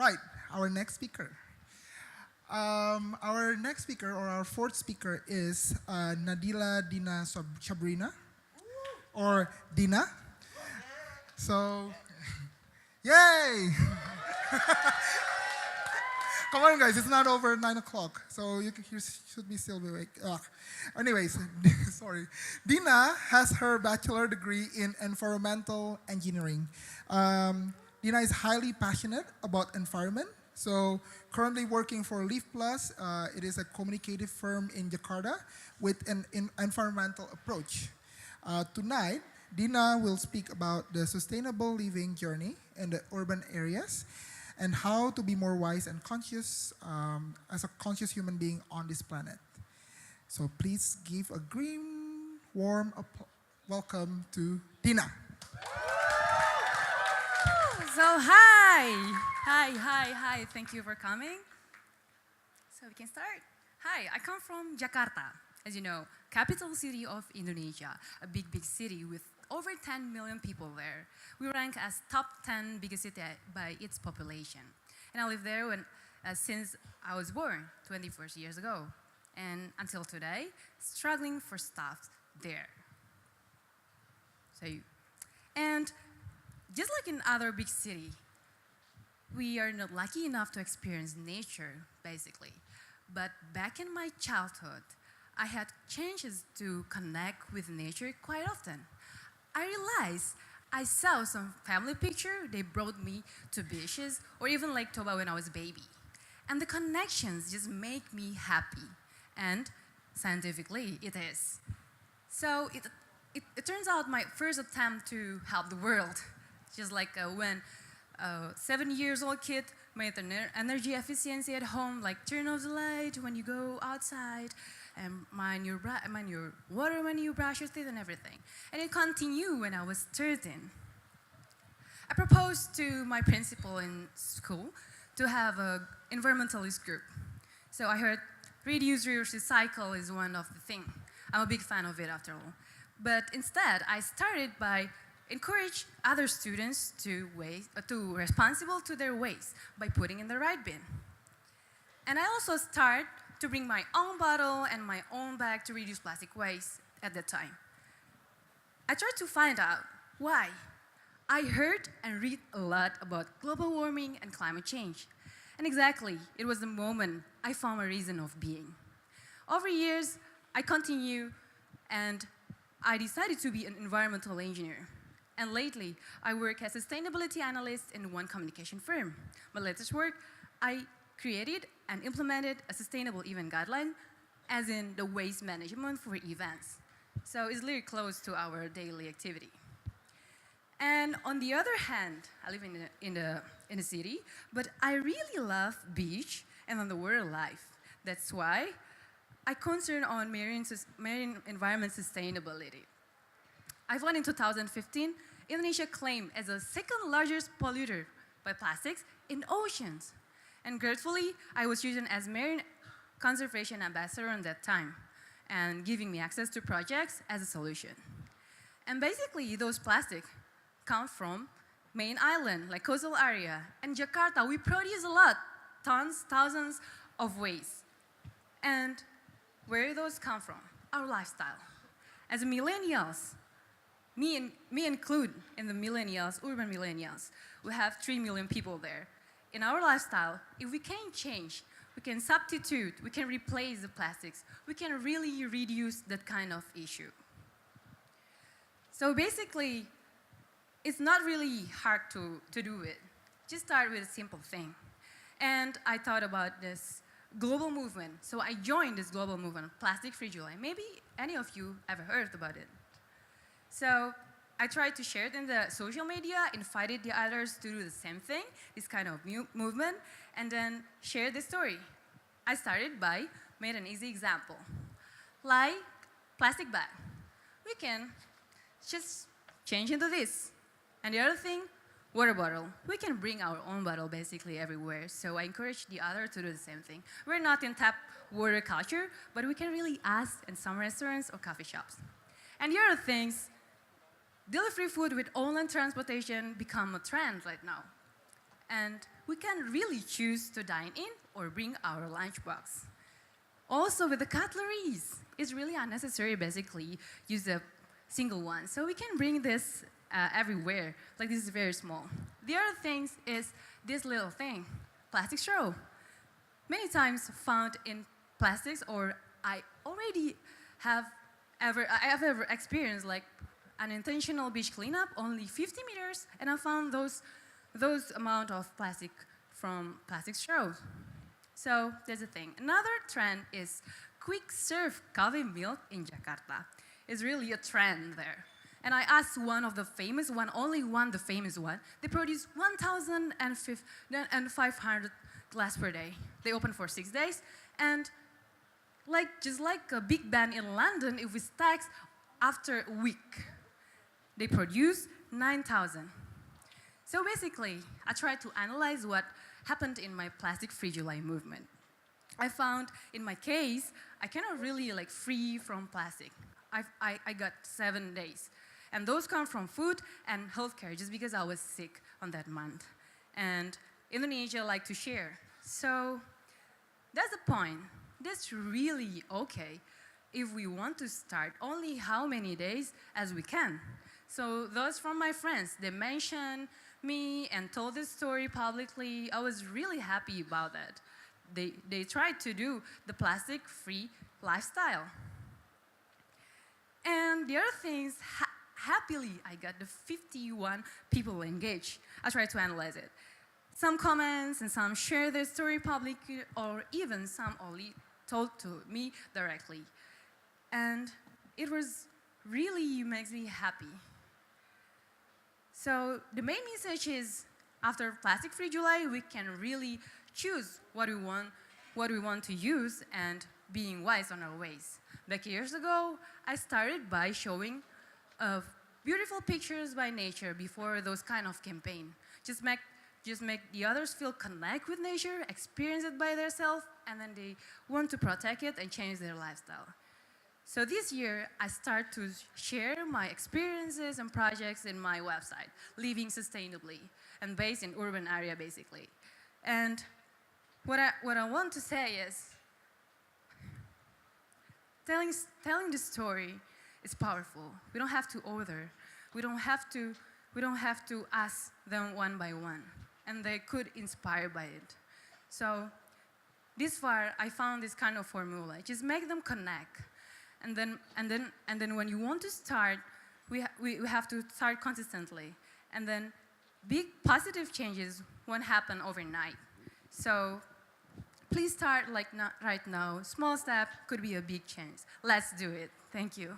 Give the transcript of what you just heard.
Right, our next speaker. Our next speaker, or our fourth speaker, is Nadhila Dhina Shabrina, or Dhina. So, yay! Come on, guys, it's not over 9 o'clock, so you should be still awake. Anyways, sorry. Dhina has her bachelor degree in environmental engineering. Dhina is highly passionate about environment, so currently working for Leaf Plus. It is a communicative firm in Jakarta with an environmental approach. Tonight, Dhina will speak about the sustainable living journey in the urban areas and how to be more wise and conscious as a conscious human being on this planet. So please give a green, warm welcome to Dhina. So hi. Thank you for coming. So we can start. Hi, I come from Jakarta, as you know, capital city of Indonesia, a big city with over 10 million people there. We rank as top 10 biggest city by its population. And I live there since I was born 24 years ago. And until today, struggling for stuff there. And just like in other big city, we are not lucky enough to experience nature, basically. But back in my childhood, I had chances to connect with nature quite often. I realized I saw some family picture, they brought me to beaches, or even Lake Toba when I was a baby. And the connections just make me happy. And scientifically, it is. So it turns out my first attempt to help the world, just like when a 7-year-old kid made an energy efficiency at home, like turn off the light when you go outside, and mind your water when you brush your teeth and everything. And it continued when I was 13. I proposed to my principal in school to have an environmentalist group. So I heard reduce, reuse, recycle is one of the things. I'm a big fan of it after all. But instead, I started by encourage other students to responsible to their waste by putting in the right bin. And I also start to bring my own bottle and my own bag to reduce plastic waste at that time. I tried to find out why. I heard and read a lot about global warming and climate change. And exactly, it was the moment I found a reason of being. Over years, I continue and I decided to be an environmental engineer. And lately, I work as a sustainability analyst in one communication firm. My latest work, I created and implemented a sustainable event guideline, as in the waste management for events. So it's really close to our daily activity. And on the other hand, I live in the city, but I really love beach and on the world life. That's why I concern on marine environment sustainability. I found in 2015, Indonesia claimed as the second largest polluter by plastics in oceans. And gratefully, I was chosen as marine conservation ambassador at that time, and giving me access to projects as a solution. And basically, those plastics come from main island, like coastal area. And Jakarta, we produce a lot, tons, thousands of waste. And where do those come from? Our lifestyle. As millennials, me include in the millennials, urban millennials, we have 3 million people there. In our lifestyle, if we can change, we can substitute, we can replace the plastics, we can really reduce that kind of issue. So basically, it's not really hard to do it. Just start with a simple thing. And I thought about this global movement. So I joined this global movement, Plastic Free July. Maybe any of you ever heard about it. So I tried to share it in the social media, invited the others to do the same thing, this kind of movement, and then share the story. I started by made an easy example, like plastic bag. We can just change into this. And the other thing, water bottle. We can bring our own bottle basically everywhere. So I encourage the other to do the same thing. We're not in tap water culture, but we can really ask in some restaurants or coffee shops. And the other things, delivery food with online transportation become a trend right now. And we can really choose to dine in or bring our lunchbox. Also with the cutleries, it's really unnecessary basically use a single one. So we can bring this everywhere, like this is very small. The other thing is this little thing, plastic straw. Many times found in plastics, or I have ever experienced like unintentional beach cleanup, only 50 meters, and I found those amount of plastic from plastic straws. So there's the thing. Another trend is quick serve coffee milk in Jakarta. It's really a trend there. And I asked one of the famous one, only one, the famous one. They produce 1,500 glass per day. They open for 6 days, and just like a big band in London, if we stack after a week, they produce 9,000. So basically, I tried to analyze what happened in my plastic-free July movement. I found in my case, I cannot really free from plastic. I got 7 days. And those come from food and healthcare, just because I was sick on that month. And Indonesia like to share. So that's the point. That's really okay if we want to start only how many days as we can. So those from my friends, they mentioned me and told this story publicly. I was really happy about that. They tried to do the plastic-free lifestyle. And the other things, happily, I got the 51 people engaged. I tried to analyze it. Some comments and some share their story publicly, or even some only told to me directly. And it was really makes me happy. So the main message is, after Plastic-Free July, we can really choose what we want to use and being wise on our ways. Back years ago, I started by showing beautiful pictures by nature before those kind of campaign. Just make the others feel connect with nature, experience it by themselves, and then they want to protect it and change their lifestyle. So this year, I start to share my experiences and projects in my website, Living Sustainably, and based in urban area, basically. And what I want to say is, telling the story is powerful. We don't have to order. We don't have to ask them one by one, and they could inspire by it. So this far, I found this kind of formula. Just make them connect. And then when you want to start, we have to start consistently. And then big positive changes won't happen overnight. So please start right now. Small step could be a big change. Let's do it. Thank you.